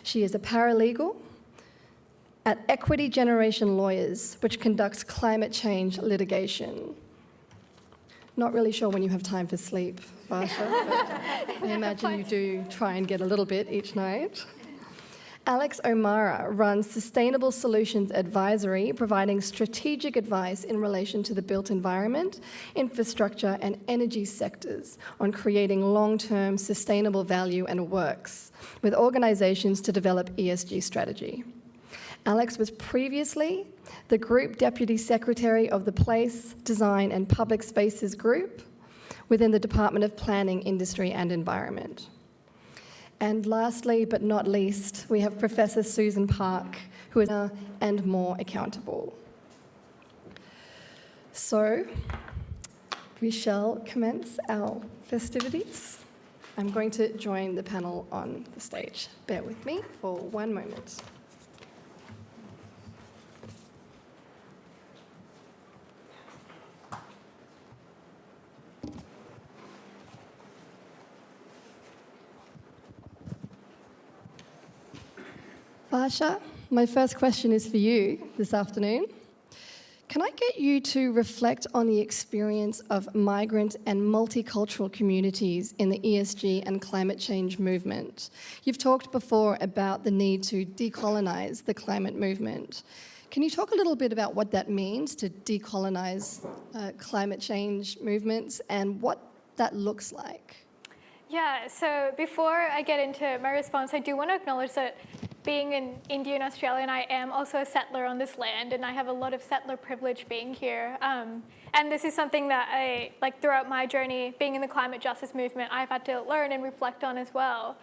She is a paralegal at Equity Generation Lawyers, which conducts climate change litigation. Not really sure when you have time for sleep, Varsha, but I imagine you do try and get a little bit each night. Alex Omara runs Sustainable Solutions Advisory, providing strategic advice in relation to the built environment, infrastructure, and energy sectors on creating long-term sustainable value and works with organisations to develop ESG strategy. Alex was previously the Group Deputy Secretary of the Place, Design and Public Spaces Group within the Department of Planning, Industry and Environment. And lastly, but not least, we have Professor Susan Park, who is and more accountable. So, we shall commence our festivities. I'm going to join the panel on the stage. Bear with me for one moment. Varsha, my first question is for you this afternoon. Can I get you to reflect on the experience of migrant and multicultural communities in the ESG and climate change movement? You've talked before about the need to decolonize the climate movement. Can you talk a little bit about what that means to decolonize climate change movements and what that looks like? Yeah, so before I get into my response, I do want to acknowledge that being an Indian Australian, I am also a settler on this land, and I have a lot of settler privilege being here. And this is something that I, throughout my journey, being in the climate justice movement, I've had to learn and reflect on as well.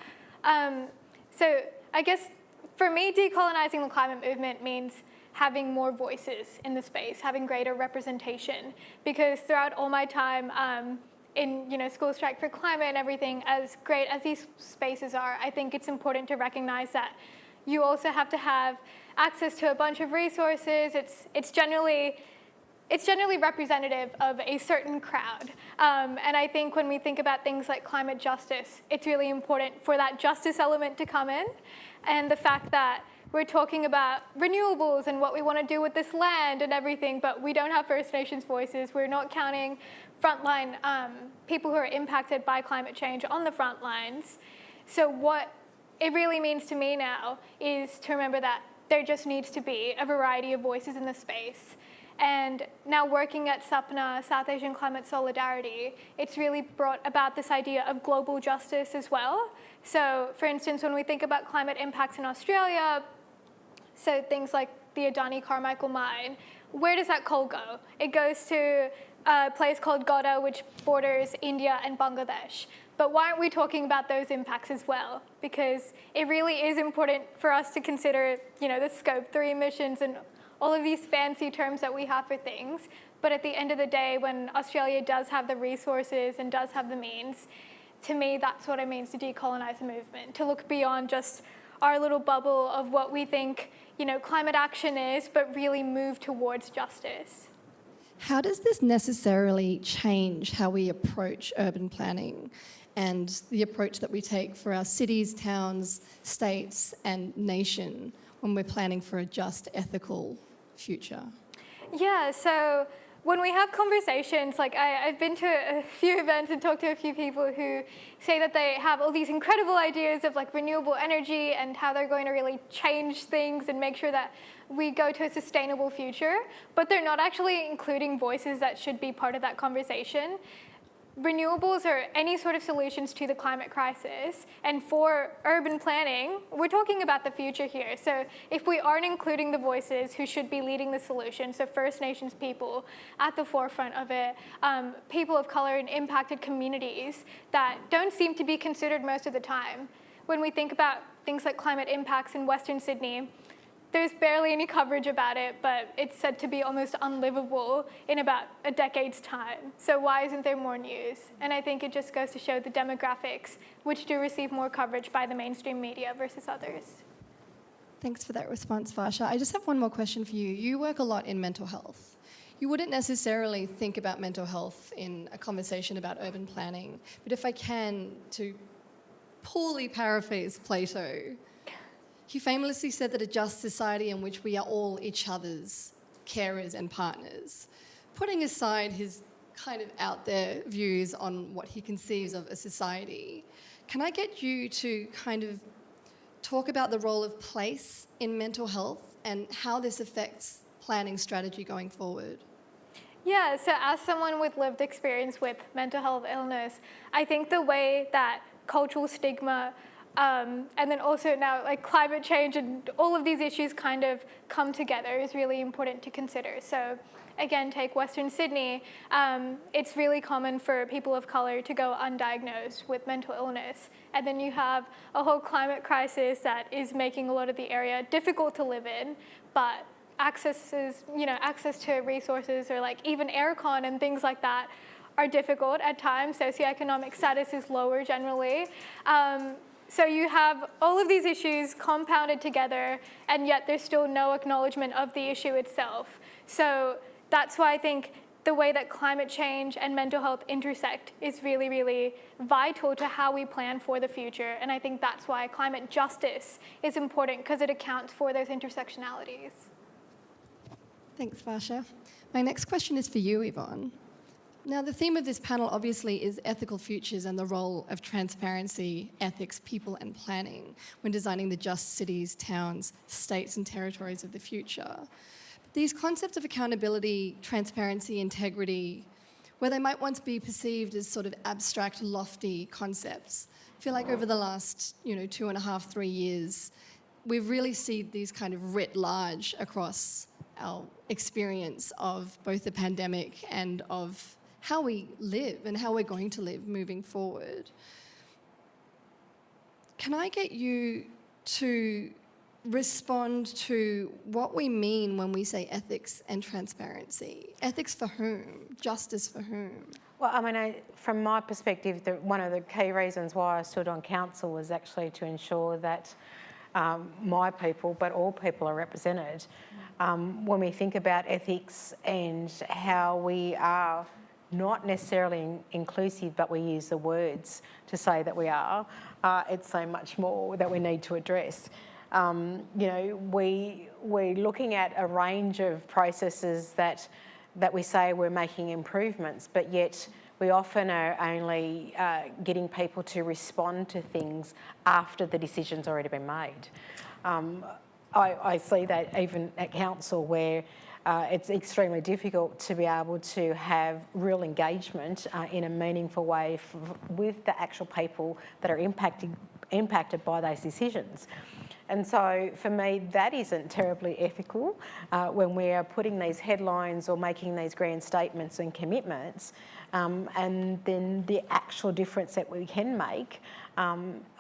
So I guess for me, decolonizing the climate movement means having more voices in the space, having greater representation, because throughout all my time in School Strike for Climate and everything, as great as these spaces are, I think it's important to recognize that you also have to have access to a bunch of resources. It's generally representative of a certain crowd. And I think when we think about things like climate justice, it's really important for that justice element to come in, and the fact that we're talking about renewables and what we want to do with this land and everything, but we don't have First Nations voices. We're not counting frontline people who are impacted by climate change on the front lines. So what it really means to me now is to remember that there just needs to be a variety of voices in the space. And now working at SAPNA, South Asian Climate Solidarity, it's really brought about this idea of global justice as well. So for instance, when we think about climate impacts in Australia, so things like the Adani Carmichael mine, where does that coal go? It goes to a place called Godda, which borders India and Bangladesh. But why aren't we talking about those impacts as well? Because it really is important for us to consider, the scope 3 emissions and all of these fancy terms that we have for things. But at the end of the day, when Australia does have the resources and does have the means, to me, that's what it means to decolonize a movement, to look beyond just our little bubble of what we think, climate action is, but really move towards justice. How does this necessarily change how we approach urban planning and the approach that we take for our cities, towns, states, and nation when we're planning for a just, ethical future? Yeah, so when we have conversations, I've been to a few events and talked to a few people who say that they have all these incredible ideas of renewable energy and how they're going to really change things and make sure that we go to a sustainable future, but they're not actually including voices that should be part of that conversation. Renewables are any sort of solutions to the climate crisis, and for urban planning, we're talking about the future here. So if we aren't including the voices who should be leading the solution, so First Nations people at the forefront of it, people of color in impacted communities that don't seem to be considered most of the time. When we think about things like climate impacts in Western Sydney, there's barely any coverage about it, but it's said to be almost unlivable in about a decade's time. So why isn't there more news? And I think it just goes to show the demographics, which do receive more coverage by the mainstream media versus others. Thanks for that response, Varsha. I just have one more question for you. You work a lot in mental health. You wouldn't necessarily think about mental health in a conversation about urban planning, but if I can, to poorly paraphrase Plato, He famously said that a just society in which we are all each other's carers and partners. Putting aside his kind of out there views on what he conceives of a society, can I get you to kind of talk about the role of place in mental health and how this affects planning strategy going forward? Yeah, so as someone with lived experience with mental health illness, I think the way that cultural stigma and then also now like climate change and all of these issues kind of come together is really important to consider. So again, take Western Sydney. It's really common for people of colour to go undiagnosed with mental illness. And then you have a whole climate crisis that is making a lot of the area difficult to live in, but access to resources or like even aircon and things like that are difficult at times. Socioeconomic status is lower generally. So you have all of these issues compounded together, and yet there's still no acknowledgement of the issue itself. So that's why I think the way that climate change and mental health intersect is really, really vital to how we plan for the future. And I think that's why climate justice is important, because it accounts for those intersectionalities. Thanks, Varsha. My next question is for you, Yvonne. Now, the theme of this panel obviously is ethical futures and the role of transparency, ethics, people and planning when designing the just cities, towns, states and territories of the future. But these concepts of accountability, transparency, integrity, where they might once be perceived as sort of abstract, lofty concepts, I feel like over the last 2.5, 3 years, we've really seen these kind of writ large across our experience of both the pandemic and of how we live and how we're going to live moving forward. Can I get you to respond to what we mean when we say ethics and transparency? Ethics for whom? Justice for whom? Well, I mean, from my perspective, one of the key reasons why I stood on council was actually to ensure that my people, but all people are represented. When we think about ethics and how we are not necessarily inclusive, but we use the words to say that we are, it's so much more that we need to address. We're looking at a range of processes that we say we're making improvements, but yet we often are only getting people to respond to things after the decision's already been made. I see that even at council where it's extremely difficult to be able to have real engagement in a meaningful way with the actual people that are impacted by those decisions. And so for me, that isn't terribly ethical when we are putting these headlines or making these grand statements and commitments, and then the actual difference that we can make,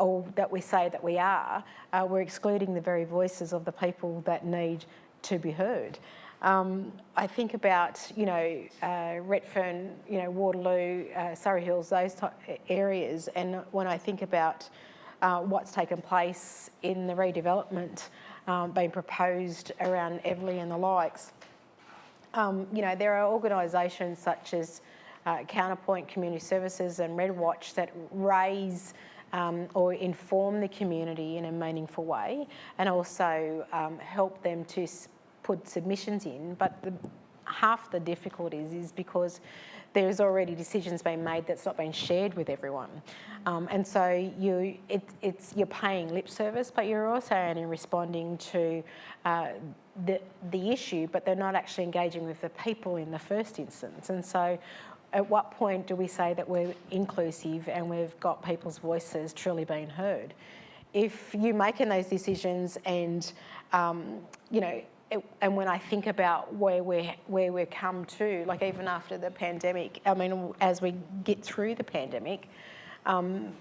or that we say that we are, we're excluding the very voices of the people that need to be heard. I think about, Redfern, Waterloo, Surrey Hills, those type areas, and when I think about what's taken place in the redevelopment being proposed around Everleigh and the likes, there are organisations such as Counterpoint Community Services and Red Watch that raise or inform the community in a meaningful way, and also help them to put submissions in. But half the difficulties is because there's already decisions being made that's not been shared with everyone. And so you're paying lip service, but you're also only responding to the issue, but they're not actually engaging with the people in the first instance. And so at what point do we say that we're inclusive and we've got people's voices truly being heard? If you're making those decisions and, and when I think about where we've come to, like even after the pandemic, I mean, as we get through the pandemic, and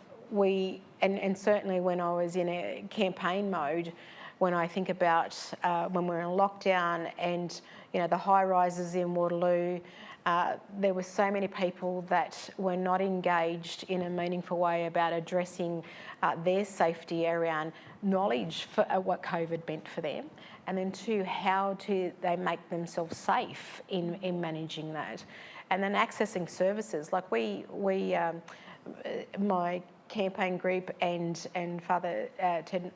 certainly when I was in a campaign mode, when I think about when we're in lockdown and, the high rises in Waterloo, there were so many people that were not engaged in a meaningful way about addressing their safety around knowledge for what COVID meant for them, and then two, how do they make themselves safe in managing that, and then accessing services. Like my campaign group and Father Ted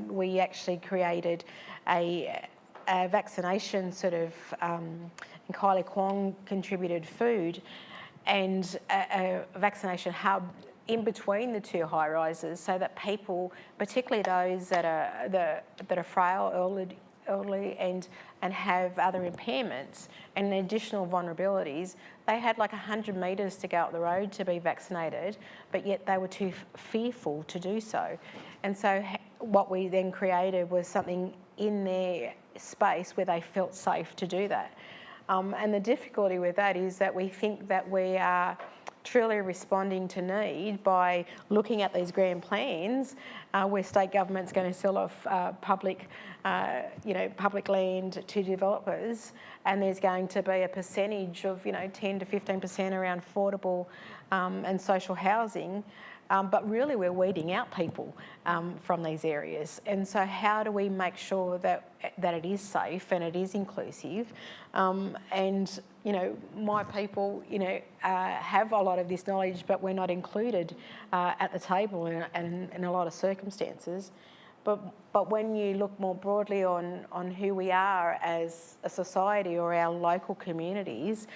we actually created a vaccination sort of, and Kylie Kwong contributed food and a vaccination hub in between the two high rises, so that people, particularly those that are frail, elderly and have other impairments and additional vulnerabilities, they had like 100 metres to go up the road to be vaccinated, but yet they were too fearful to do so. And so what we then created was something in their space where they felt safe to do that. And the difficulty with that is that we think that we are truly responding to need by looking at these grand plans where state government's going to sell off public land to developers, and there's going to be a percentage of 10 to 15% around affordable and social housing. But really we're weeding out people from these areas. And so how do we make sure that it is safe and it is inclusive? And, my people, have a lot of this knowledge, but we're not included at the table in a lot of circumstances. But when you look more broadly on who we are as a society or our local communities,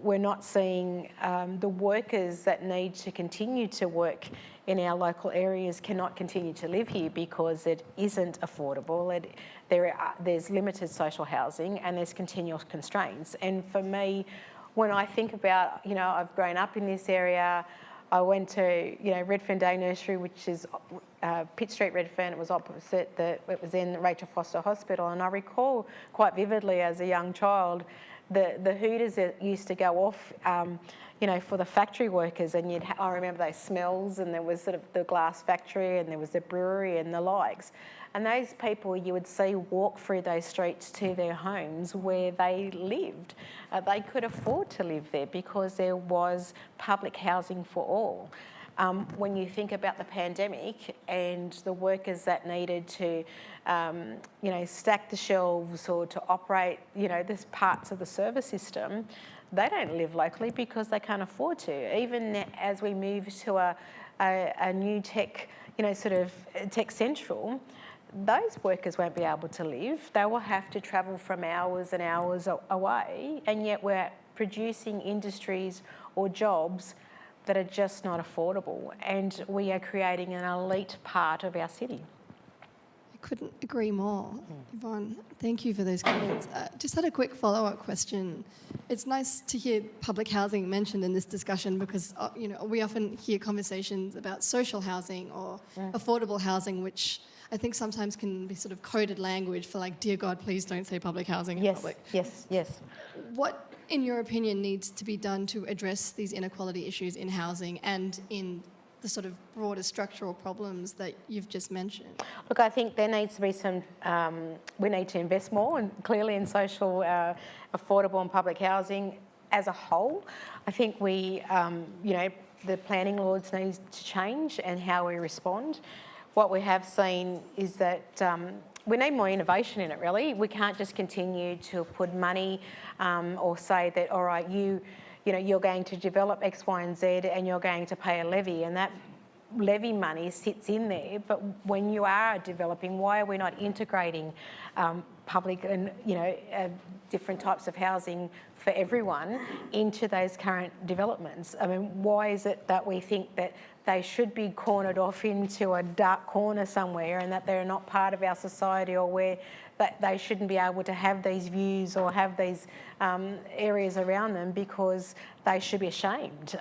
we're not seeing the workers that need to continue to work in our local areas cannot continue to live here because it isn't affordable. There's limited social housing and there's continual constraints. And for me, when I think about, I've grown up in this area, I went to, Redfern Day Nursery, which is Pitt Street, Redfern. It was opposite it was in Rachel Foster Hospital. And I recall quite vividly as a young child, the hooters that used to go off, for the factory workers, and I remember those smells, and there was sort of the glass factory, and there was the brewery and the likes. And those people you would see walk through those streets to their homes where they lived. They could afford to live there because there was public housing for all. When you think about the pandemic and the workers that needed to, stack the shelves or to operate, this parts of the service system, they don't live locally because they can't afford to. Even as we move to a new tech, tech central, those workers won't be able to live. They will have to travel from hours and hours away, and yet we're producing industries or jobs that are just not affordable, and we are creating an elite part of our city. I couldn't agree more. Yvonne, thank you for those comments. Just had a quick follow-up question. It's nice to hear public housing mentioned in this discussion because we often hear conversations about social housing or affordable housing, which I think sometimes can be sort of coded language for like, dear God, please don't say public housing in public. Yes. What, in your opinion, needs to be done to address these inequality issues in housing and in the sort of broader structural problems that you've just mentioned? Look, I think there needs to be we need to invest more and clearly in social, affordable and public housing as a whole. I think the planning laws need to change and how we respond. What we have seen is that we need more innovation in it, really. We can't just continue to put money or say that, all right, you're going to develop X, Y, and Z and you're going to pay a levy, and that levy money sits in there. But when you are developing, why are we not integrating public and different types of housing for everyone into those current developments? I mean, why is it that we think that they should be cornered off into a dark corner somewhere and that they're not part of our society, or where that they shouldn't be able to have these views or have these areas around them because they should be ashamed?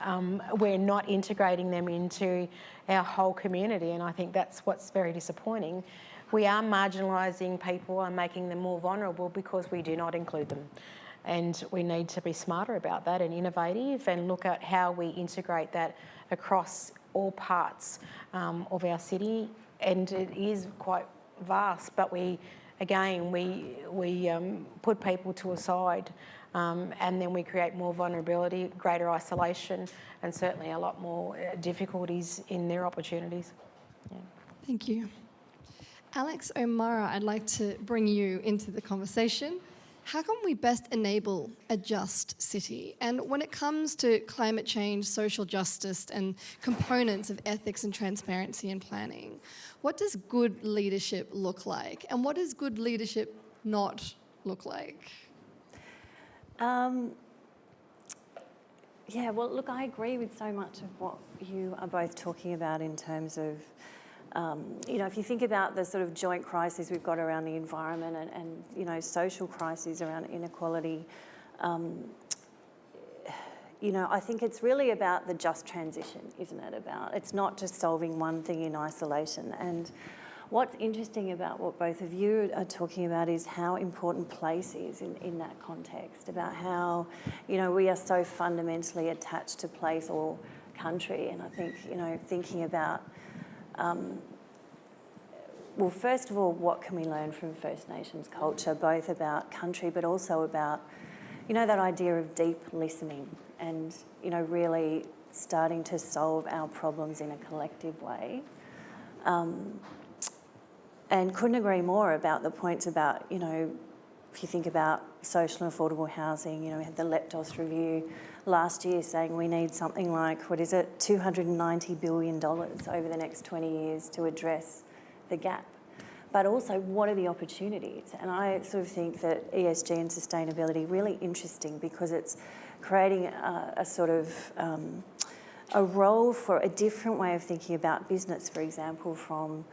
We're not integrating them into our whole community, and I think that's what's very disappointing. We are marginalising people and making them more vulnerable because we do not include them. And we need to be smarter about that and innovative and look at how we integrate that across all parts of our city. And it is quite vast, but we put people to a side and then we create more vulnerability, greater isolation, and certainly a lot more difficulties in their opportunities. Yeah. Thank you. Alex Omara, I'd like to bring you into the conversation. how can we best enable a just city? And when it comes to climate change, social justice, and components of ethics and transparency in planning, what does good leadership look like? And what does good leadership not look like? Yeah, well, look, I agree with so much of what you are both talking about in terms of, if you think about the sort of joint crises we've got around the environment and social crises around inequality, I think it's really about the just transition, isn't it? It's not just solving one thing in isolation. And what's interesting about what both of you are talking about is how important place is in that context, about how, we are so fundamentally attached to place or country. And I think, thinking about, well, first of all, what can we learn from First Nations culture, both about country but also about, that idea of deep listening and, really starting to solve our problems in a collective way. And couldn't agree more about the points about, if you think about social and affordable housing, we had the Leptos review last year saying we need something like, $290 billion over the next 20 years to address the gap. But also, what are the opportunities? And I sort of think that ESG and sustainability really interesting because it's creating a sort of a role for a different way of thinking about business, for example, from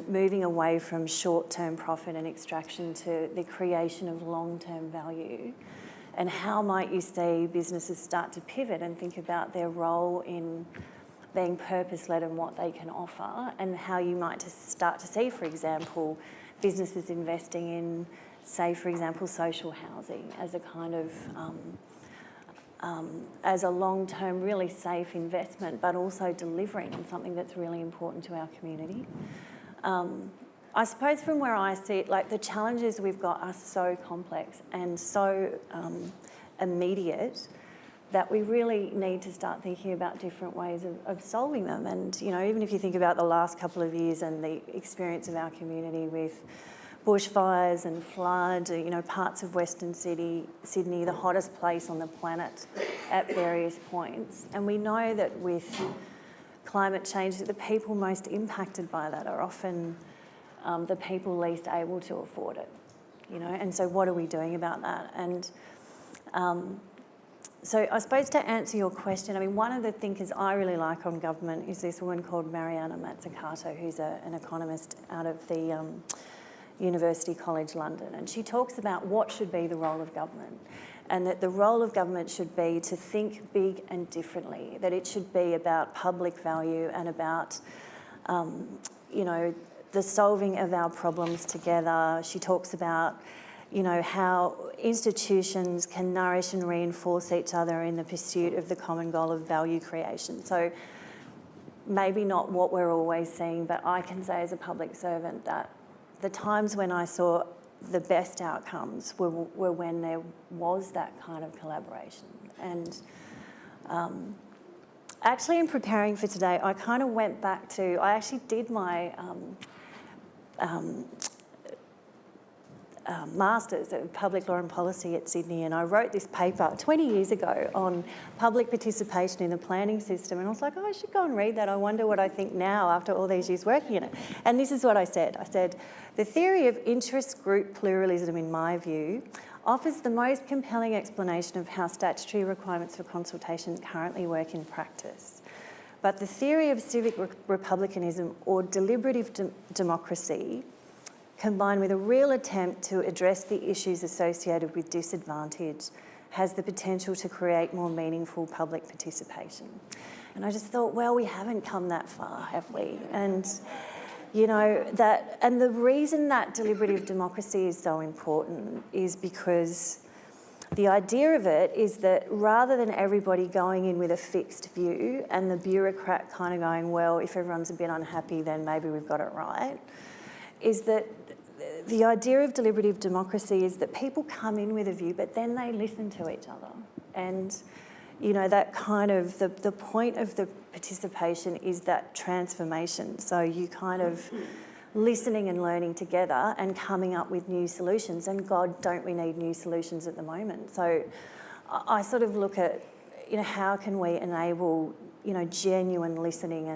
moving away from short-term profit and extraction to the creation of long-term value. And how might you see businesses start to pivot and think about their role in being purpose-led and what they can offer, and how you might start to see, for example, businesses investing in, say, for example, social housing as a kind of as a long-term, really safe investment, but also delivering on something that's really important to our community. I suppose from where I see it, like the challenges we've got are so complex and so immediate that we really need to start thinking about different ways of solving them. And, even if you think about the last couple of years and the experience of our community with bushfires and flood, parts of Western Sydney, the hottest place on the planet at various points. And we know that with climate change, that the people most impacted by that are often the people least able to afford it, and so what are we doing about that? And so I suppose to answer your question, one of the thinkers I really like on government is this woman called Mariana Mazzucato, who's an economist out of the University College London, and she talks about what should be the role of government, and that the role of government should be to think big and differently, that it should be about public value and about, the solving of our problems together. She talks about, how institutions can nourish and reinforce each other in the pursuit of the common goal of value creation. So maybe not what we're always seeing, but I can say as a public servant that the times when I saw the best outcomes were when there was that kind of collaboration. And actually in preparing for today, I kind of went back to, I actually did my Masters of Public Law and Policy at Sydney, and I wrote this paper 20 years ago on public participation in the planning system, and I was like, I should go and read that. I wonder what I think now after all these years working in it. And this is what I said. I said, the theory of interest group pluralism, in my view, offers the most compelling explanation of how statutory requirements for consultation currently work in practice. But the theory of civic republicanism or deliberative democracy, combined with a real attempt to address the issues associated with disadvantage, has the potential to create more meaningful public participation. And I just thought, well, we haven't come that far, have we? And, and the reason that deliberative democracy is so important is because the idea of it is that rather than everybody going in with a fixed view and the bureaucrat kind of going, well, if everyone's a bit unhappy, then maybe we've got it right, is that the idea of deliberative democracy is that people come in with a view, but then they listen to each other. And, that kind of, the point of the participation is that transformation. So you kind of listening and learning together and coming up with new solutions. And God, don't we need new solutions at the moment? So I sort of look at, how can we enable, genuine listening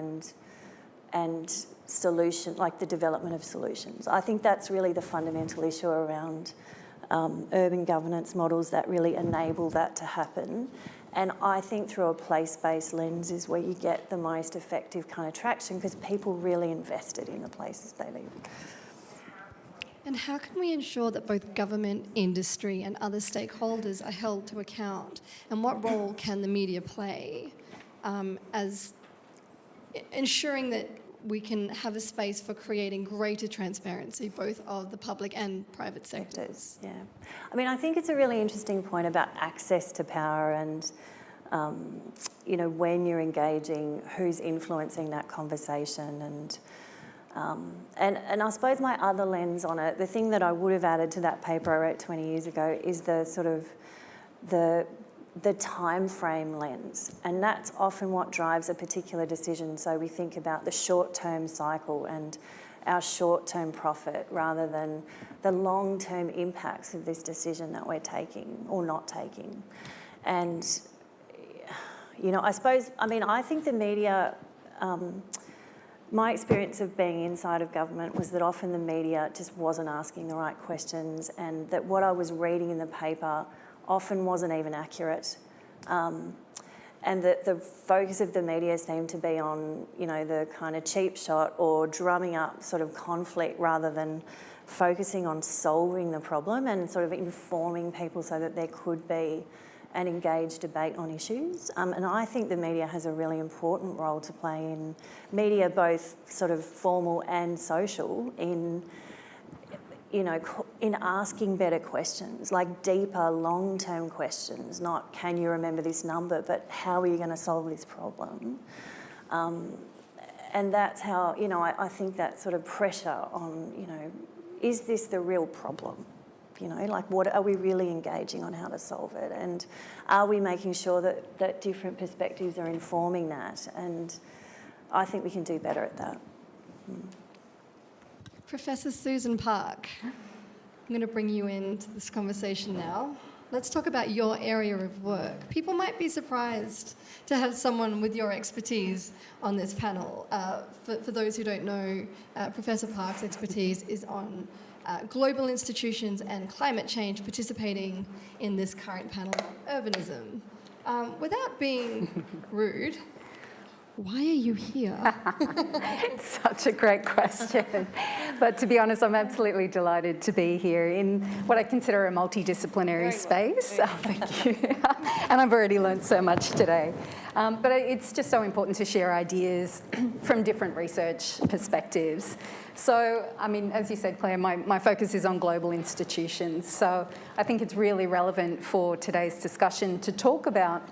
and solution, like the development of solutions. I think that's really the fundamental issue around urban governance models that really enable that to happen. And I think through a place-based lens is where you get the most effective kind of traction, because people really invested in the places they live. And how can we ensure that both government, industry and other stakeholders are held to account? And what role can the media play as ensuring that we can have a space for creating greater transparency, both of the public and private sectors? Yeah. I mean, I think it's a really interesting point about access to power and, when you're engaging, who's influencing that conversation. And I suppose my other lens on it, the thing that I would have added to that paper I wrote 20 years ago is the sort of the time frame lens, and that's often what drives a particular decision. So we think about the short-term cycle and our short-term profit rather than the long-term impacts of this decision that we're taking or not taking. And, I think the media, my experience of being inside of government was that often the media just wasn't asking the right questions, and that what I was reading in the paper often wasn't even accurate. And that the focus of the media seemed to be on, the kind of cheap shot or drumming up sort of conflict rather than focusing on solving the problem and sort of informing people so that there could be an engaged debate on issues. And I think the media has a really important role to play in media, both sort of formal and social, in asking better questions, like deeper, long-term questions, not can you remember this number, but how are you going to solve this problem? And that's how, I think that sort of pressure on, is this the real problem? What are we really engaging on how to solve it? And are we making sure that different perspectives are informing that? And I think we can do better at that. Professor Susan Park, I'm going to bring you into this conversation now. Let's talk about your area of work. People might be surprised to have someone with your expertise on this panel. For those who don't know, Professor Park's expertise is on global institutions and climate change, participating in this current panel, urbanism. Without being rude, why are you here? It's such a great question. But to be honest, I'm absolutely delighted to be here in what I consider a multidisciplinary space. Oh, thank you. And I've already learned so much today. But it's just so important to share ideas from different research perspectives. So, as you said, Claire, my focus is on global institutions. So I think it's really relevant for today's discussion to talk about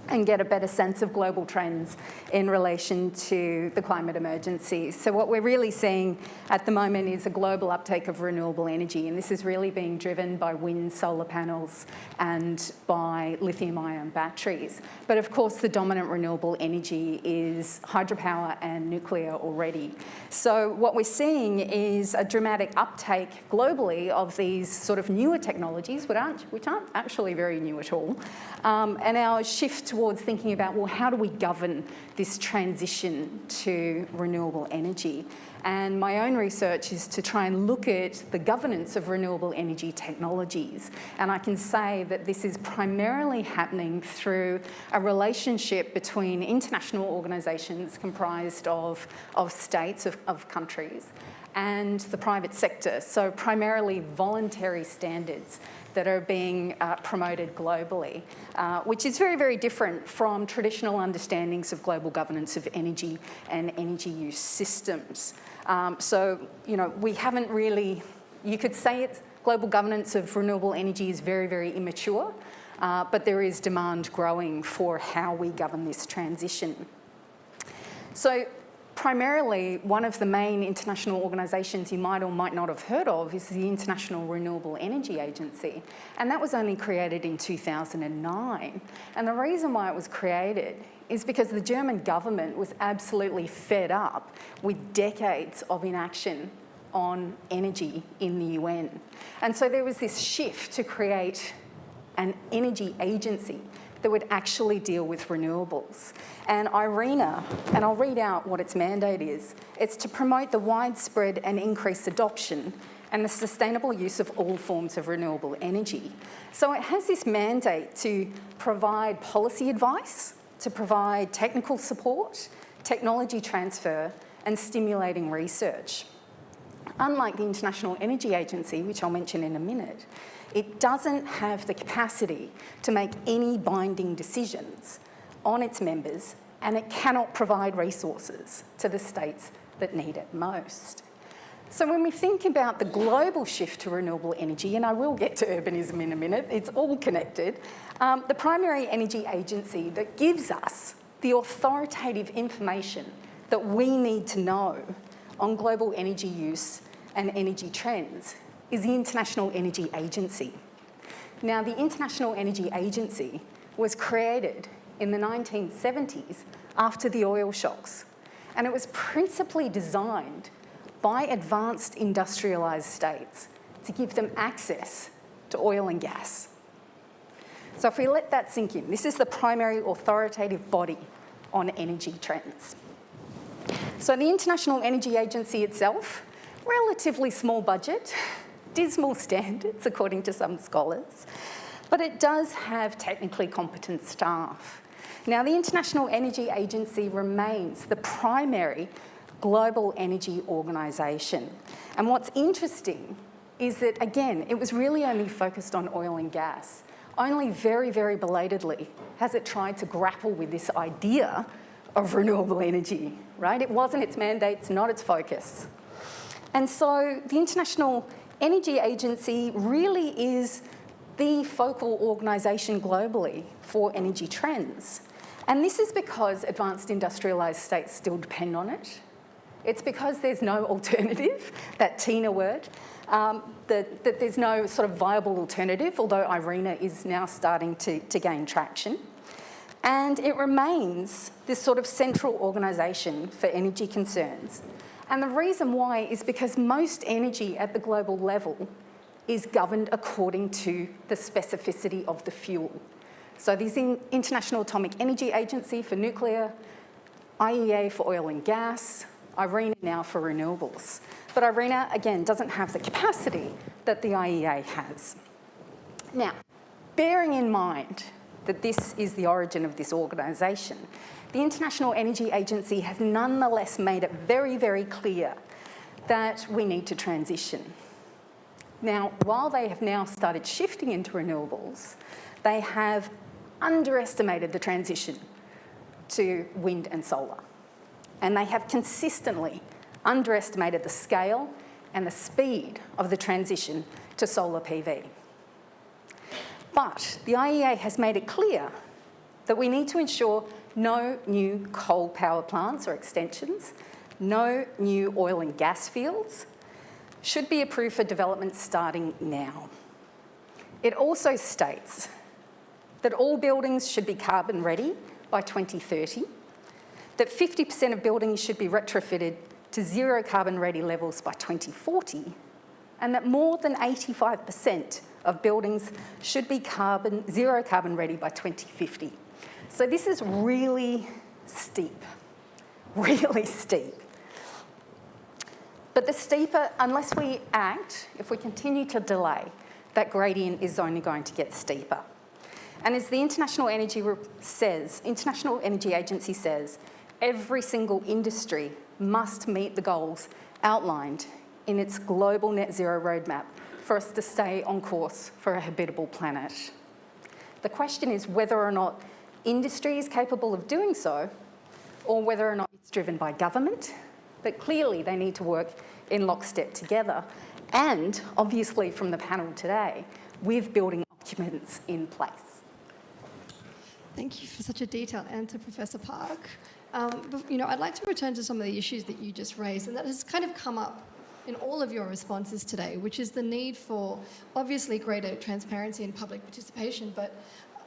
and get a better sense of global trends in relation to the climate emergency. So what we're really seeing at the moment is a global uptake of renewable energy, and this is really being driven by wind, solar panels and by lithium-ion batteries. But of course, the dominant renewable energy is hydropower and nuclear already. So what we're seeing is a dramatic uptake globally of these sort of newer technologies, which aren't actually very new at all, and our shift towards thinking about, well, how do we govern this transition to renewable energy? And my own research is to try and look at the governance of renewable energy technologies. And I can say that this is primarily happening through a relationship between international organisations comprised of states, of countries, and the private sector. So primarily voluntary standards that are being promoted globally, which is very, very different from traditional understandings of global governance of energy and energy use systems. We haven't really, you could say it's global governance of renewable energy is very, very immature, but there is demand growing for how we govern this transition. So primarily, one of the main international organisations you might or might not have heard of is the International Renewable Energy Agency, and that was only created in 2009. And the reason why it was created is because the German government was absolutely fed up with decades of inaction on energy in the UN. And so there was this shift to create an energy agency that would actually deal with renewables. And IRENA, and I'll read out what its mandate is, it's to promote the widespread and increased adoption and the sustainable use of all forms of renewable energy. So it has this mandate to provide policy advice, to provide technical support, technology transfer, and stimulating research. Unlike the International Energy Agency, which I'll mention in a minute, it doesn't have the capacity to make any binding decisions on its members, and it cannot provide resources to the states that need it most. So when we think about the global shift to renewable energy, and I will get to urbanism in a minute, it's all connected, the primary energy agency that gives us the authoritative information that we need to know on global energy use and energy trends is the International Energy Agency. Now, the International Energy Agency was created in the 1970s after the oil shocks, and it was principally designed by advanced industrialised states to give them access to oil and gas. So if we let that sink in, this is the primary authoritative body on energy trends. So the International Energy Agency itself, relatively small budget, dismal standards according to some scholars, but it does have technically competent staff. Now, the International Energy Agency remains the primary global energy organisation. And what's interesting is that, again, it was really only focused on oil and gas. Only very, very belatedly has it tried to grapple with this idea of renewable energy, right? It wasn't its mandate, it's not its focus. And so the International Energy Agency really is the focal organisation globally for energy trends. And this is because advanced industrialised states still depend on it. It's because there's no alternative, that TINA word, that there's no sort of viable alternative, although IRENA is now starting to gain traction. And it remains this sort of central organisation for energy concerns. And the reason why is because most energy at the global level is governed according to the specificity of the fuel. So there's the International Atomic Energy Agency for nuclear, IEA for oil and gas, IRENA now for renewables. But IRENA, again, doesn't have the capacity that the IEA has. Now, bearing in mind that this is the origin of this organisation, the International Energy Agency has nonetheless made it very, very clear that we need to transition. Now, while they have now started shifting into renewables, they have underestimated the transition to wind and solar. And they have consistently underestimated the scale and the speed of the transition to solar PV. But the IEA has made it clear that we need to ensure no new coal power plants or extensions, no new oil and gas fields should be approved for development starting now. It also states that all buildings should be carbon ready by 2030, that 50% of buildings should be retrofitted to zero carbon ready levels by 2040, and that more than 85% of buildings should be zero carbon ready by 2050. So this is really steep, really steep. But the steeper, unless we act, if we continue to delay, that gradient is only going to get steeper. And as the International Energy Agency says, every single industry must meet the goals outlined in its global net zero roadmap for us to stay on course for a habitable planet. The question is whether or not industry is capable of doing so, or whether or not it's driven by government, but clearly they need to work in lockstep together, and obviously from the panel today, with building documents in place. Thank you for such a detailed answer, Professor Park. I'd like to return to some of the issues that you just raised, and that has kind of come up in all of your responses today, which is the need for obviously greater transparency and public participation, but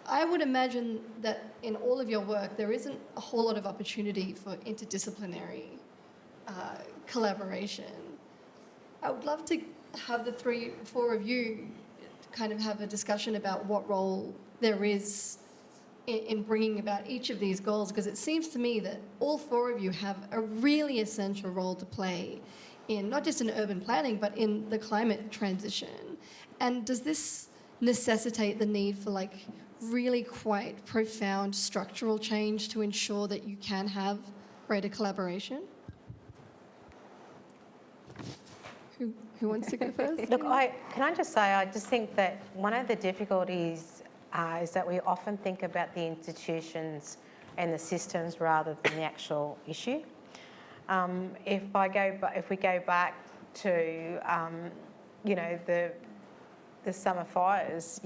I would imagine that in all of your work there isn't a whole lot of opportunity for interdisciplinary collaboration. I would love to have the 4 of you kind of have a discussion about what role there is in bringing about each of these goals, because it seems to me that all 4 of you have a really essential role to play in not just in urban planning, but in the climate transition. And does this necessitate the need for really quite profound structural change to ensure that you can have greater collaboration? Who wants to go first? Look, I just say, I just think that one of the difficulties is that we often think about the institutions and the systems rather than the actual issue. If we go back to, the summer fires,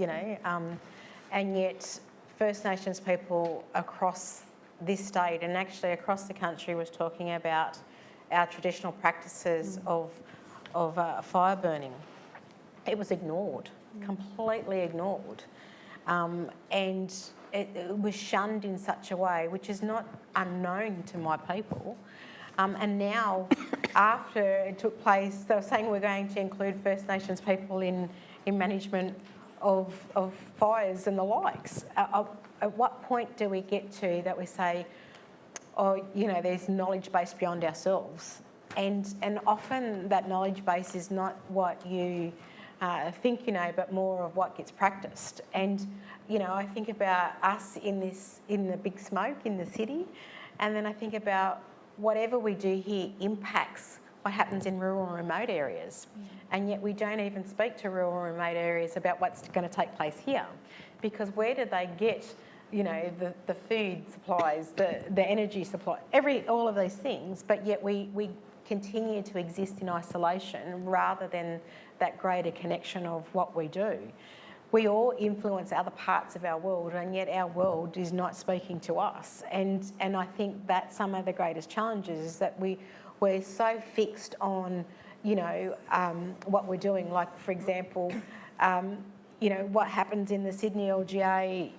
and yet First Nations people across this state and actually across the country was talking about our traditional practices of fire burning. It was ignored, completely ignored. And it was shunned in such a way which is not unknown to my people. And now, after it took place, they were saying we're going to include First Nations people in management of fires and the likes. At what point do we get to that we say, there's knowledge base beyond ourselves? And often that knowledge base is not what you think you know, but more of what gets practiced. And I think about us in the big smoke in the city, and then I think about whatever we do here impacts what happens in rural and remote areas. And yet we don't even speak to rural and remote areas about what's going to take place here, because where do they get the food supplies, the energy supply, all of these things, but yet we continue to exist in isolation rather than that greater connection of what we do. We all influence other parts of our world, and yet our world is not speaking to us. And I think that's some of the greatest challenges, is that we're so fixed on, what we're doing. Like, for example, what happens in the Sydney LGA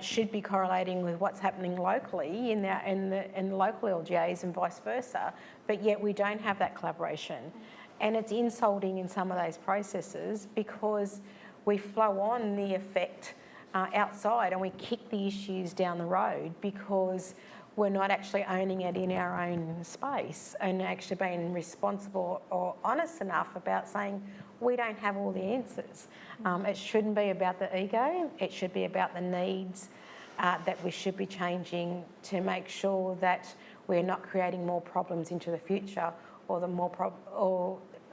should be correlating with what's happening locally in the local LGAs and vice versa, but yet we don't have that collaboration. And it's insulting in some of those processes because we flow on the effect outside and we kick the issues down the road because we're not actually owning it in our own space and actually being responsible or honest enough about saying we don't have all the answers. It shouldn't be about the ego, it should be about the needs that we should be changing to make sure that we're not creating more problems into the future or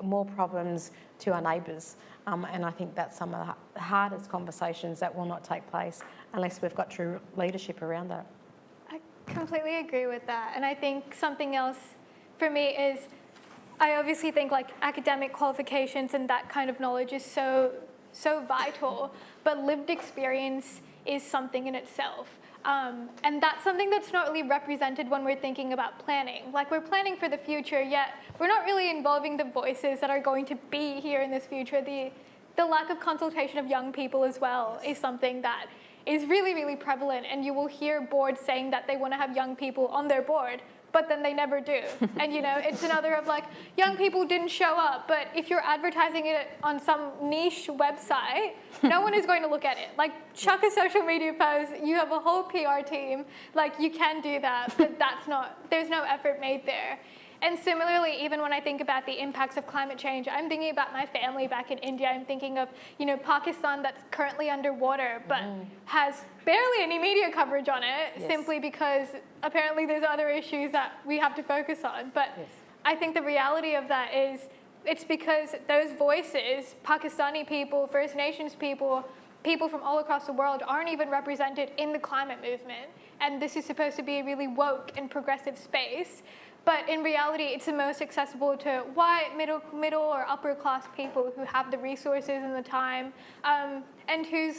more problems to our neighbours. And I think that's some of the hardest conversations that will not take place unless we've got true leadership around that. I completely agree with that. And I think something else for me is, I obviously think academic qualifications and that kind of knowledge is so vital, but lived experience is something in itself. And that's something that's not really represented when we're thinking about planning. We're planning for the future, yet we're not really involving the voices that are going to be here in this future. The lack of consultation of young people as well is something that is really, really prevalent. And you will hear boards saying that they want to have young people on their board, but then they never do. And it's another of young people didn't show up, but if you're advertising it on some niche website, no one is going to look at it. Chuck a social media post, you have a whole PR team, you can do that, but there's no effort made there. And similarly, even when I think about the impacts of climate change, I'm thinking about my family back in India. I'm thinking of, Pakistan that's currently underwater, but has barely any media coverage on it, simply because apparently there's other issues that we have to focus on. But I think the reality of that is it's because those voices, Pakistani people, First Nations people, people from all across the world aren't even represented in the climate movement. And this is supposed to be a really woke and progressive space. But in reality, it's the most accessible to white, middle or upper class people who have the resources and the time, and whose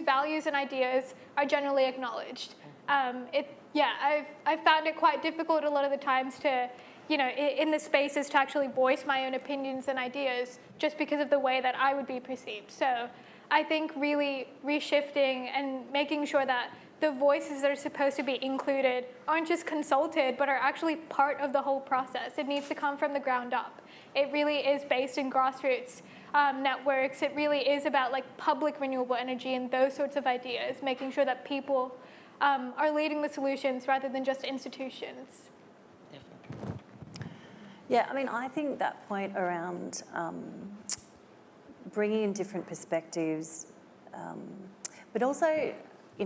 values and ideas are generally acknowledged. I've found it quite difficult a lot of the times to, in the spaces to actually voice my own opinions and ideas just because of the way that I would be perceived. So I think really reshifting and making sure that the voices that are supposed to be included aren't just consulted, but are actually part of the whole process. It needs to come from the ground up. It really is based in grassroots networks. It really is about like public renewable energy and those sorts of ideas, making sure that people are leading the solutions rather than just institutions. Yeah, I mean, I think that point around bringing in different perspectives, but also,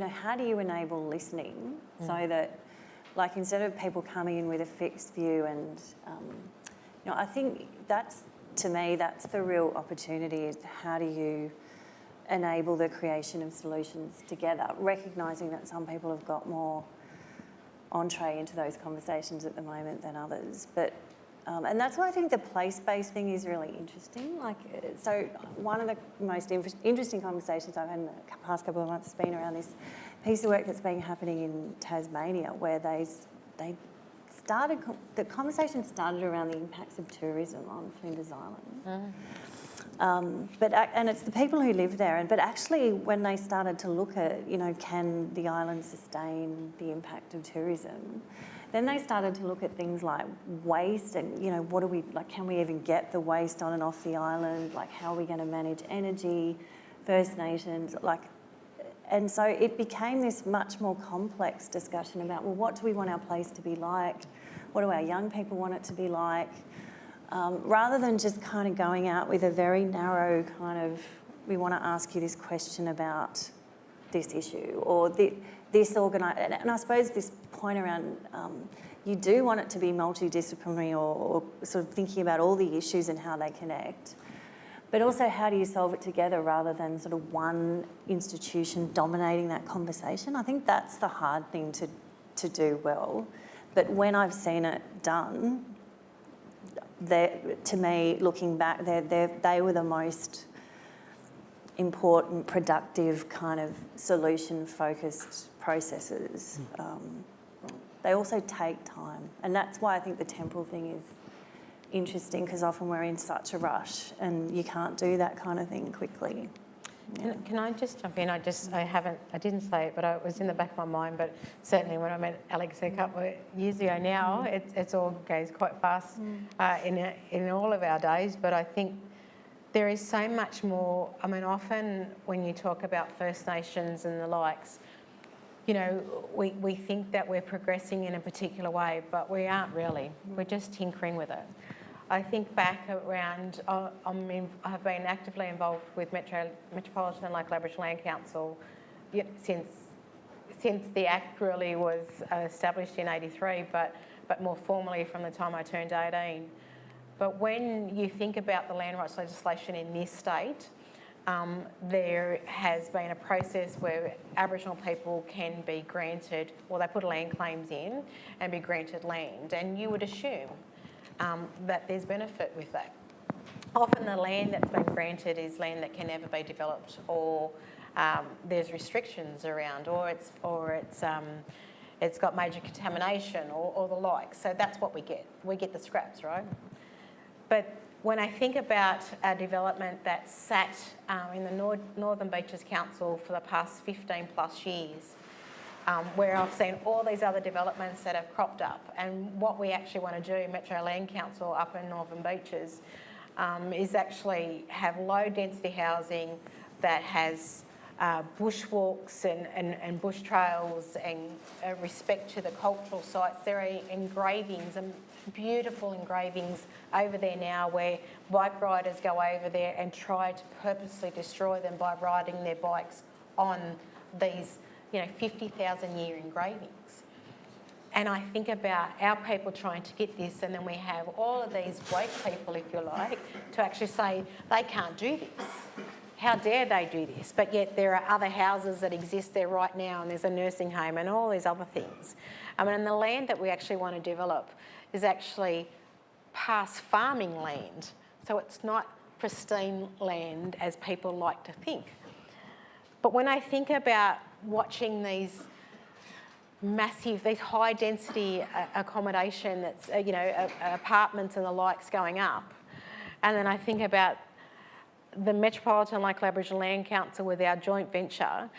how do you enable listening so that, like, instead of people coming in with a fixed view and, I think to me, that's the real opportunity is how do you enable the creation of solutions together, recognising that some people have got more entree into those conversations at the moment than others. But and that's why I think the place-based thing is really interesting. Like, so one of the most interesting conversations I've had in the past couple of months has been around this piece of work that's been happening in Tasmania, where the conversation started around the impacts of tourism on Flinders Island. And it's the people who live there. But actually, when they started to look at, can the island sustain the impact of tourism, then they started to look at things like waste and, what do we, like, can we even get the waste on and off the island? Like, how are we going to manage energy, First Nations, and so it became this much more complex discussion about, well, what do we want our place to be like? What do our young people want it to be like? Rather than just kind of going out with a very narrow kind of, we want to ask you this question about this issue or this and I suppose this point around you do want it to be multidisciplinary or sort of thinking about all the issues and how they connect, but also how do you solve it together rather than sort of one institution dominating that conversation. I think that's the hard thing to do well. But when I've seen it done, to me, looking back, they were the most important, productive kind of solution-focused processes. They also take time, and that's why I think the temple thing is interesting, because often we're in such a rush and you can't do that kind of thing quickly. Yeah. Can I just jump in? I didn't say it, but it was in the back of my mind. But certainly when I met Alex a couple of years ago now, it's all goes quite fast in all of our days. But I think there is so much more. I mean, often when you talk about First Nations and the likes, we think that we're progressing in a particular way, but we aren't really. We're just tinkering with it. I think back around, I've been actively involved with Metropolitan and Local Aboriginal Land Council since the Act really was established in '83, but more formally from the time I turned 18. But when you think about the land rights legislation in this state, there has been a process where Aboriginal people can be granted, or they put land claims in and be granted land, and you would assume that there's benefit with that. Often the land that's been granted is land that can never be developed, or there's restrictions around, or it's got major contamination or the like. So that's what we get. We get the scraps, right? But when I think about a development that's sat in the Northern Beaches Council for the past 15 plus years, where I've seen all these other developments that have cropped up, and what we actually want to do, Metro Land Council up in Northern Beaches, is actually have low density housing that has bushwalks and bush trails and respect to the cultural sites. There are engravings and beautiful engravings over there now where bike riders go over there and try to purposely destroy them by riding their bikes on these 50,000 year engravings. And I think about our people trying to get this, and then we have all of these white people, if you like, to actually say they can't do this. How dare they do this? But yet there are other houses that exist there right now, and there's a nursing home and all these other things. And the land that we actually want to develop is actually past farming land. So it's not pristine land as people like to think. But when I think about watching these massive, these high density accommodation that's, apartments and the likes going up. And then I think about the Metropolitan Local Aboriginal Land Council with our joint venture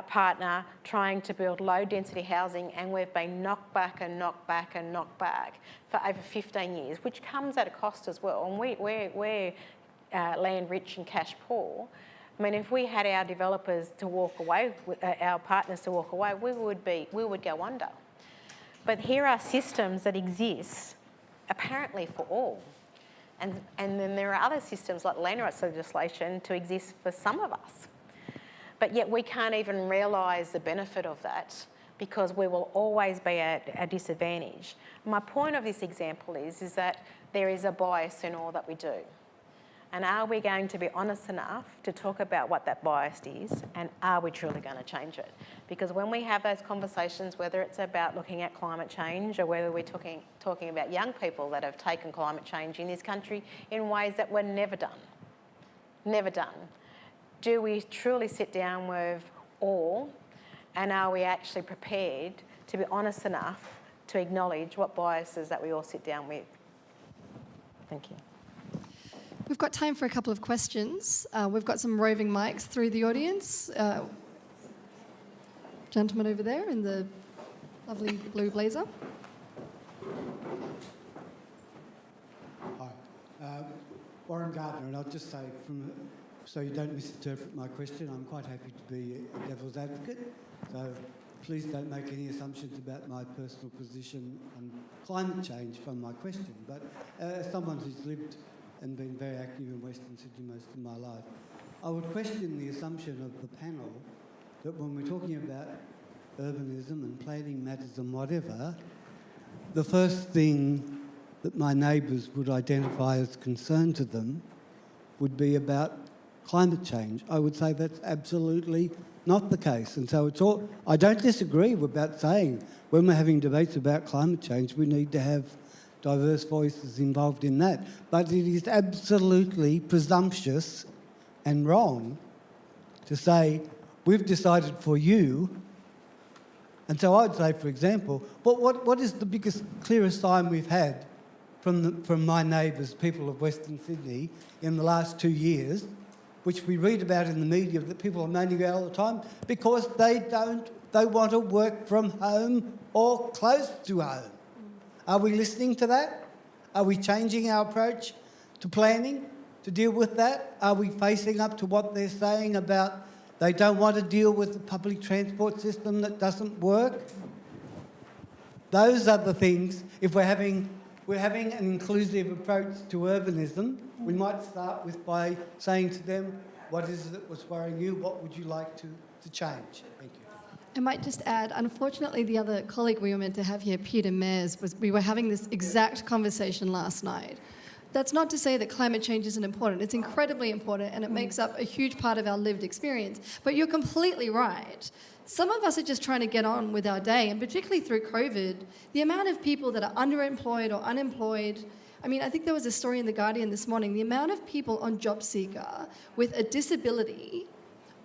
partner trying to build low density housing, and we've been knocked back and knocked back and knocked back for over 15 years, which comes at a cost as well. And we're land rich and cash poor. I mean, if we had our developers to walk away, our partners to walk away, we would go under. But here are systems that exist apparently for all. And then there are other systems like land rights legislation to exist for some of us. But yet we can't even realise the benefit of that because we will always be at a disadvantage. My point of this example is that there is a bias in all that we do. And are we going to be honest enough to talk about what that bias is, and are we truly going to change it? Because when we have those conversations, whether it's about looking at climate change or whether we're talking about young people that have taken climate change in this country in ways that were never done, do we truly sit down with all, and are we actually prepared to be honest enough to acknowledge what biases that we all sit down with? Thank you. We've got time for a couple of questions. We've got some roving mics through the audience. Gentleman over there in the lovely blue blazer. Hi. Warren Gardner, and I'll just say, so you don't misinterpret my question, I'm quite happy to be a devil's advocate. So please don't make any assumptions about my personal position on climate change from my question. But as someone who's lived and been very active in Western Sydney most of my life, I would question the assumption of the panel that when we're talking about urbanism and planning matters and whatever, the first thing that my neighbours would identify as concern to them would be about climate change. I would say that's absolutely not the case. And so it's all, I don't disagree about saying when we're having debates about climate change, we need to have diverse voices involved in that. But it is absolutely presumptuous and wrong to say, we've decided for you. And so I'd say, for example, what is the biggest, clearest sign we've had from my neighbours, people of Western Sydney, in the last 2 years, which we read about in the media that people are moaning about all the time, because they want to work from home or close to home. Are we listening to that? Are we changing our approach to planning to deal with that? Are we facing up to what they're saying about they don't want to deal with the public transport system that doesn't work? Those are the things. If we're having an inclusive approach to urbanism, we might start by saying to them, what is it that was worrying you? What would you like to change? Thank you. I might just add, unfortunately, the other colleague we were meant to have here, Peter Mayers, we were having this exact conversation last night. That's not to say that climate change isn't important. It's incredibly important, and it makes up a huge part of our lived experience. But you're completely right. Some of us are just trying to get on with our day, and particularly through COVID, the amount of people that are underemployed or unemployed. I mean, I think there was a story in The Guardian this morning, the amount of people on JobSeeker with a disability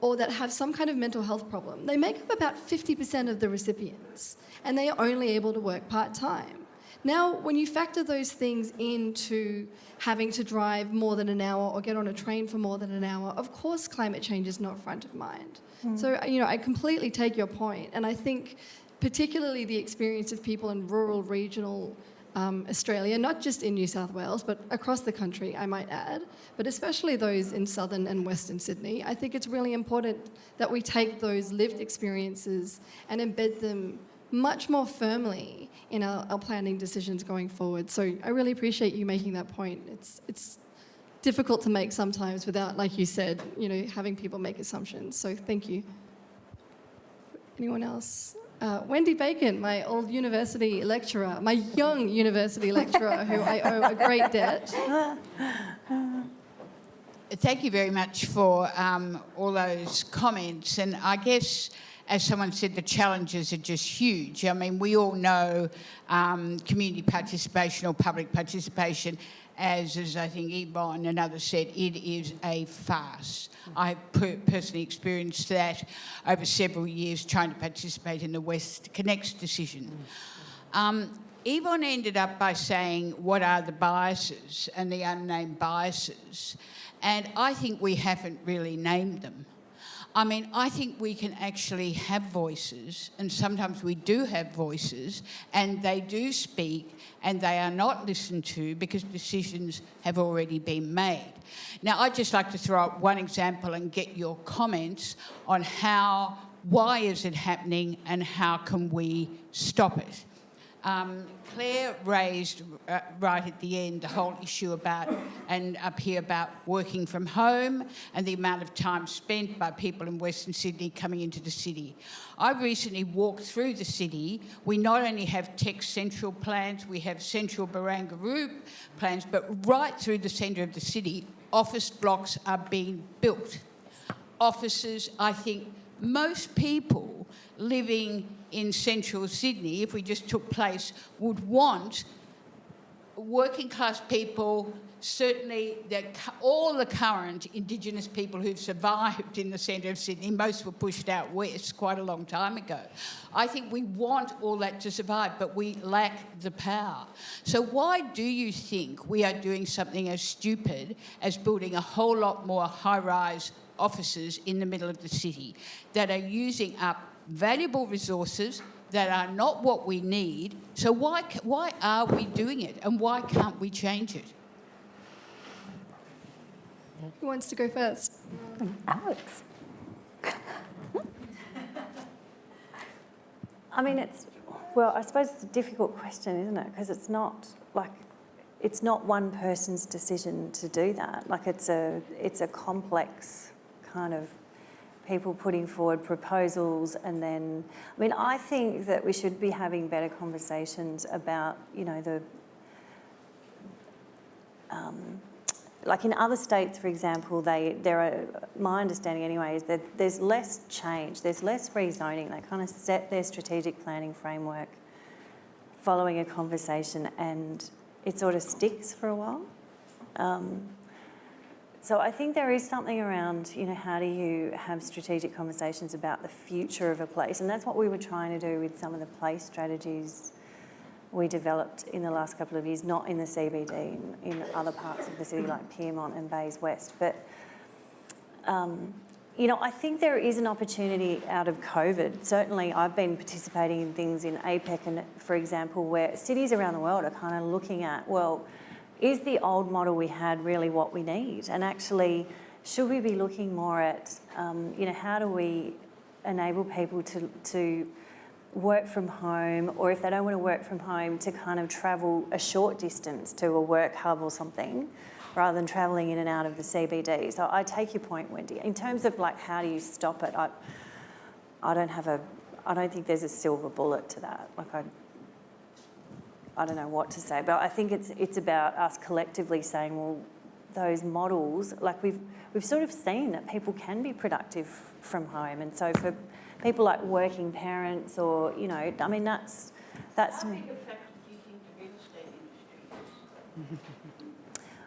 or that have some kind of mental health problem, they make up about 50% of the recipients, and they are only able to work part-time. Now, when you factor those things into having to drive more than an hour or get on a train for more than an hour, of course climate change is not front of mind. So, I completely take your point, and I think particularly the experience of people in rural, regional Australia, not just in New South Wales, but across the country, I might add, but especially those in southern and western Sydney, I think it's really important that we take those lived experiences and embed them much more firmly in our planning decisions going forward. So I really appreciate you making that point. It's difficult to make sometimes without, like you said, having people make assumptions. So thank you. Anyone else? Wendy Bacon, my old university lecturer, my young university lecturer, who I owe a great debt. Thank you very much for all those comments. And I guess, as someone said, the challenges are just huge. I mean, we all know community participation or public participation, as I think Yvonne and others said, it is a farce. I personally experienced that over several years trying to participate in the West Connects decision. Yvonne ended up by saying, what are the biases and the unnamed biases? And I think we haven't really named them. I mean, I think we can actually have voices, and sometimes we do have voices, and they do speak, and they are not listened to because decisions have already been made. Now, I'd just like to throw out one example and get your comments on why is it happening, and how can we stop it? Claire raised right at the end the whole issue about, and up here, about working from home and the amount of time spent by people in Western Sydney coming into the city. I recently walked through the city. We not only have tech central plans, we have central Barangaroo plans, but right through the centre of the city, office blocks are being built. Offices, I think most people living in central Sydney, if we just took place, would want working class people, certainly all the current Indigenous people who've survived in the centre of Sydney. Most were pushed out west quite a long time ago. I think we want all that to survive, but we lack the power. So why do you think we are doing something as stupid as building a whole lot more high-rise offices in the middle of the city that are using up valuable resources that are not what we need? So why are we doing it, and why can't we change it? Who wants to go first? Alex. I mean, I suppose it's a difficult question, isn't it? Because it's not one person's decision to do that. Like, it's a complex kind of people putting forward proposals, and then, I mean, I think that we should be having better conversations about, you know, like in other states, for example, my understanding anyway is that there's less change, there's less rezoning. They kind of set their strategic planning framework following a conversation, and it sort of sticks for a while. So I think there is something around, you know, how do you have strategic conversations about the future of a place? And that's what we were trying to do with some of the place strategies we developed in the last couple of years, not in the CBD, in other parts of the city like Pyrmont and Bays West. But, you know, I think there is an opportunity out of COVID. Certainly I've been participating in things in APEC, and, for example, where cities around the world are kind of looking at, well, is the old model we had really what we need? And actually, should we be looking more at, you know, how do we enable people to work from home, or if they don't want to work from home, to kind of travel a short distance to a work hub or something, rather than travelling in and out of the CBD. So I take your point, Wendy. In terms of like, how do you stop it? I don't think there's a silver bullet to that. Like, I don't know what to say, but I think it's about us collectively saying, well, those models, like we've sort of seen that people can be productive from home, and so for people like working parents, or, you know, I mean, that's. I think the fact that you think the real estate industry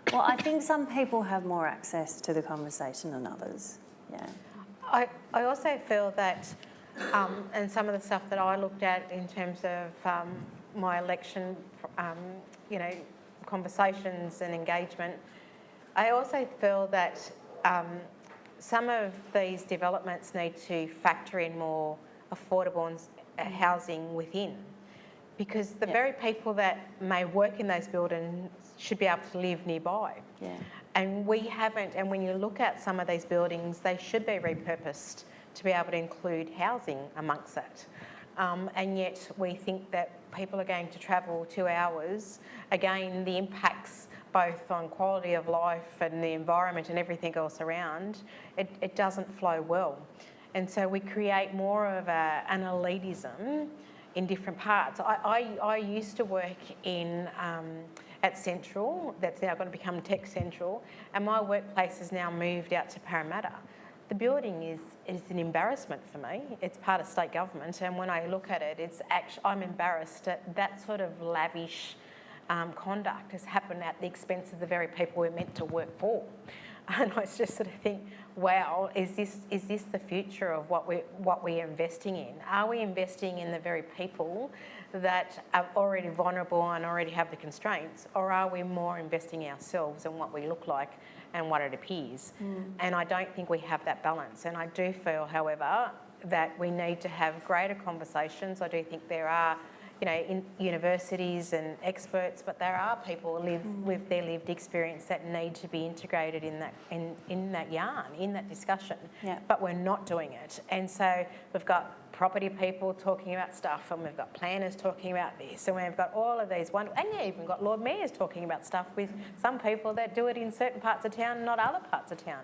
is. Well, I think some people have more access to the conversation than others. Yeah. I also feel that, and some of the stuff that I looked at in terms of my election, you know, conversations and engagement, I also feel that some of these developments need to factor in more affordable housing within, because the very people that may work in those buildings should be able to live nearby. Yeah. And we haven't, and when you look at some of these buildings, they should be repurposed to be able to include housing amongst that. And yet we think that people are going to travel 2 hours. Again, the impacts both on quality of life and the environment and everything else around, it doesn't flow well. And so we create more of an elitism in different parts. I used to work in at Central, that's now going to become Tech Central, and my workplace has now moved out to Parramatta. The building is an embarrassment for me. It's part of state government, and when I look at it, I'm embarrassed at that sort of lavish conduct has happened at the expense of the very people we're meant to work for. And I just sort of think, wow, is this the future of what we're investing in? Are we investing in the very people that are already vulnerable and already have the constraints, or are we more investing in ourselves and what we look like and what it appears? And I don't think we have that balance. And I do feel, however, that we need to have greater conversations. I do think there are, in universities and experts, but there are people with their lived experience that need to be integrated in that yarn, in that discussion. Yeah. But we're not doing it. And so we've got property people talking about stuff, and we've got planners talking about this, and we've got all of these and you even got Lord Mayors talking about stuff with some people that do it in certain parts of town, not other parts of town.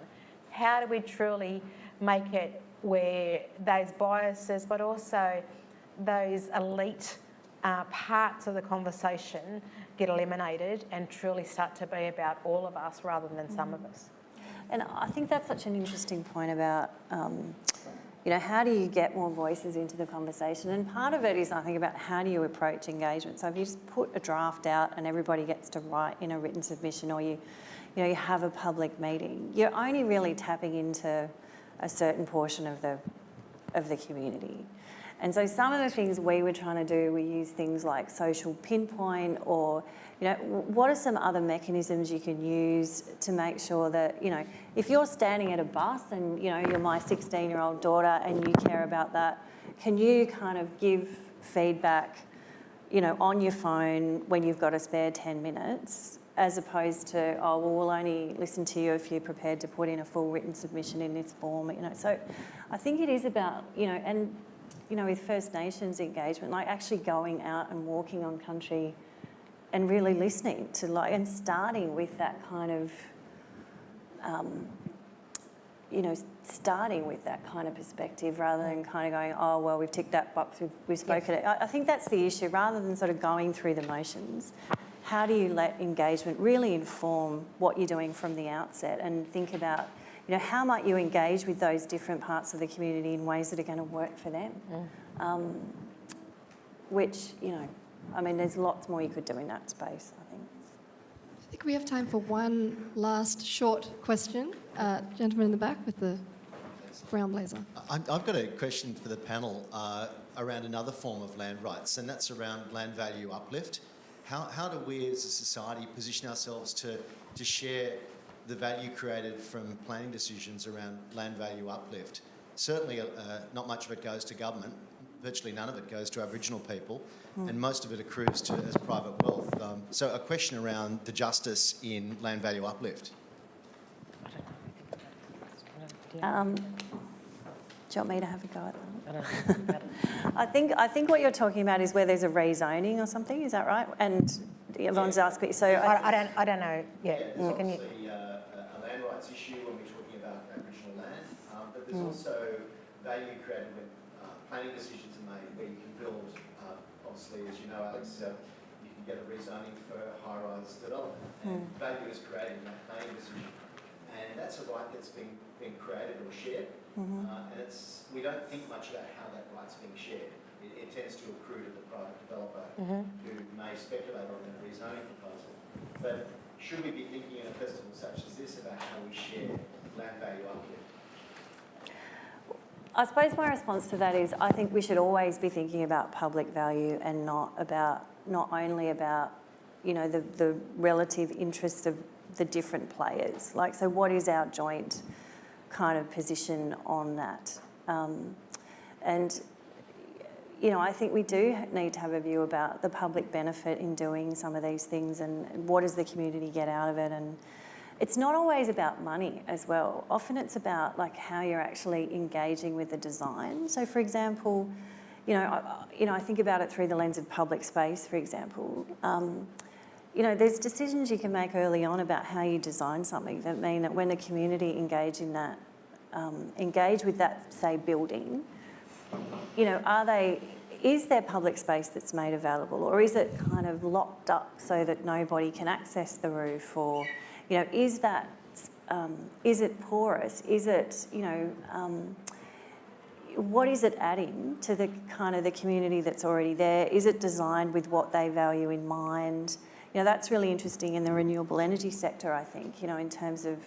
How do we truly make it where those biases, but also those elite parts of the conversation get eliminated and truly start to be about all of us rather than some of us? And I think that's such an interesting point about, how do you get more voices into the conversation? And part of it is, I think, about how do you approach engagement. So if you just put a draft out and everybody gets to write in a written submission, or you have a public meeting, you're only really tapping into a certain portion of the community. And so some of the things we were trying to do, we use things like social pinpoint, or, what are some other mechanisms you can use to make sure that, if you're standing at a bus and, you're my 16-year-old daughter and you care about that, can you kind of give feedback, on your phone when you've got a spare 10 minutes, as opposed to, we'll only listen to you if you're prepared to put in a full written submission in this form, So I think it is about, and with First Nations engagement, like actually going out and walking on country and really listening to and starting with that kind of, starting with that kind of perspective rather than kind of going, we've ticked that box, we've spoken it. I think that's the issue, rather than sort of going through the motions. How do you let engagement really inform what you're doing from the outset, and think about, how might you engage with those different parts of the community in ways that are going to work for them? Which, there's lots more you could do in that space, I think. I think we have time for one last short question. Gentleman in the back with the brown blazer. I've got a question for the panel around another form of land rights, and that's around land value uplift. How do we as a society position ourselves to share the value created from planning decisions around land value uplift? Certainly not much of it goes to government. Virtually none of it goes to Aboriginal people, and most of it accrues to as private wealth. So a question around the justice in land value uplift. Do you want me to have a go at that? I think what you're talking about is where there's a rezoning or something. Is that right? And everyone's asking. So I don't know. Yeah. There's obviously a land rights issue when we're talking about Aboriginal land, but there's also value created when planning decisions are made, where you can build. Obviously, as you know, Alex, you can get a rezoning for high-rise development, and value is created in that planning decision, and that's a right that's been created or shared. And we don't think much about how that right's being shared. It tends to accrue to the private developer who may speculate on a rezoning proposal. But should we be thinking in a festival such as this about how we share land value uplift? I suppose my response to that is, I think we should always be thinking about public value and not only about, the relative interests of the different players. So what is our joint kind of position on that? And I think we do need to have a view about the public benefit in doing some of these things, and what does the community get out of it. And it's not always about money as well. Often it's about how you're actually engaging with the design. So, for example, I think about it through the lens of public space, for example. There's decisions you can make early on about how you design something that mean that when the community engage with that, say, building, are they, is there public space that's made available, or is it kind of locked up so that nobody can access the roof, or, you know, is it porous? Is it, you know, what is it adding to the kind of the community that's already there? Is it designed with what they value in mind? You know, that's really interesting in the renewable energy sector, I think, you know, in terms of,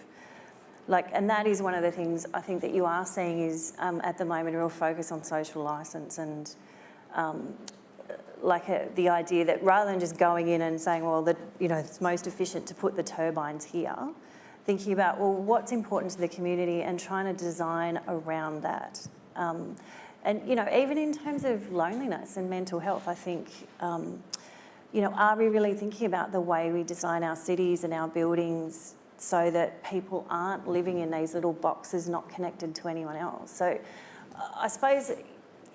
like, and that is one of the things I think that you are seeing is at the moment a real focus on social licence and the idea that rather than just going in and saying, well, you know, it's most efficient to put the turbines here, thinking about, well, what's important to the community and trying to design around that. And, you know, even in terms of loneliness and mental health, I think, you know, are we really thinking about the way we design our cities and our buildings so that people aren't living in these little boxes not connected to anyone else? So I suppose,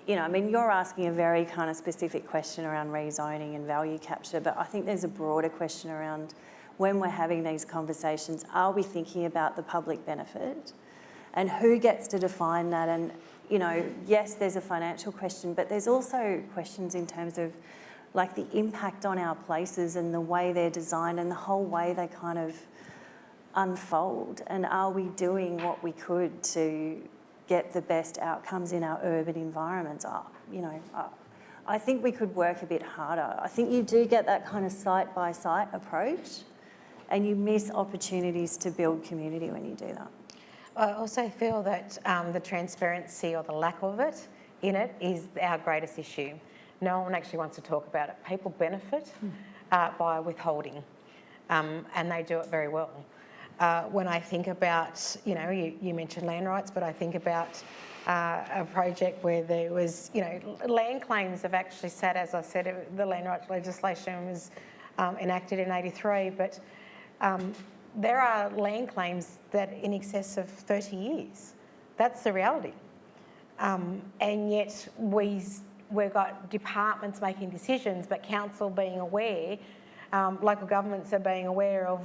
you know, I mean, you're asking a very kind of specific question around rezoning and value capture, but I think there's a broader question around when we're having these conversations, are we thinking about the public benefit and who gets to define that? And, you know, yes, there's a financial question, but there's also questions in terms of like the impact on our places and the way they're designed and the whole way they kind of unfold. And are we doing what we could to get the best outcomes in our urban environments? You know, I think we could work a bit harder. I think you do get that kind of site-by-site approach and you miss opportunities to build community when you do that. I also feel that the transparency or the lack of it in it is our greatest issue. No one actually wants to talk about it. People benefit by withholding, and they do it very well. When I think about, you know, you mentioned land rights, but I think about a project where there was, you know, land claims have actually sat, as I said, the land rights legislation was enacted in '83, but there are land claims that in excess of 30 years. That's the reality. And yet we've got departments making decisions, but council being aware, local governments are being aware of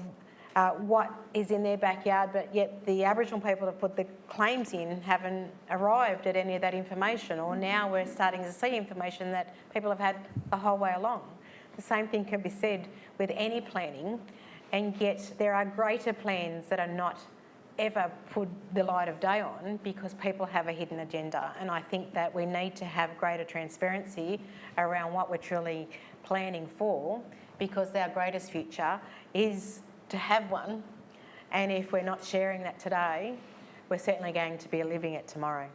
what is in their backyard, but yet the Aboriginal people that put the claims in haven't arrived at any of that information, or now we're starting to see information that people have had the whole way along. The same thing can be said with any planning, and yet there are greater plans that are not ever put the light of day on because people have a hidden agenda. And I think that we need to have greater transparency around what we're truly planning for, because our greatest future is to have one. And if we're not sharing that today, we're certainly going to be living it tomorrow.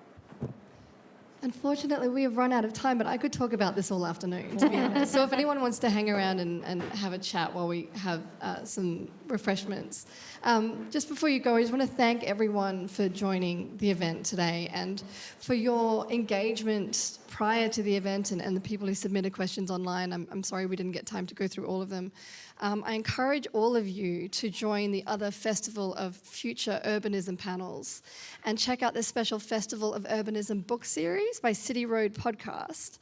Unfortunately, we have run out of time, but I could talk about this all afternoon, to be honest. So if anyone wants to hang around and have a chat while we have some refreshments. Just before you go, I just want to thank everyone for joining the event today and for your engagement prior to the event and the people who submitted questions online. I'm sorry we didn't get time to go through all of them. I encourage all of you to join the other Festival of Future Urbanism panels and check out the special Festival of Urbanism book series by City Road Podcast.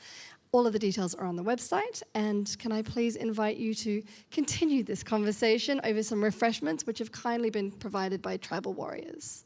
All of the details are on the website, and can I please invite you to continue this conversation over some refreshments which have kindly been provided by Tribal Warriors.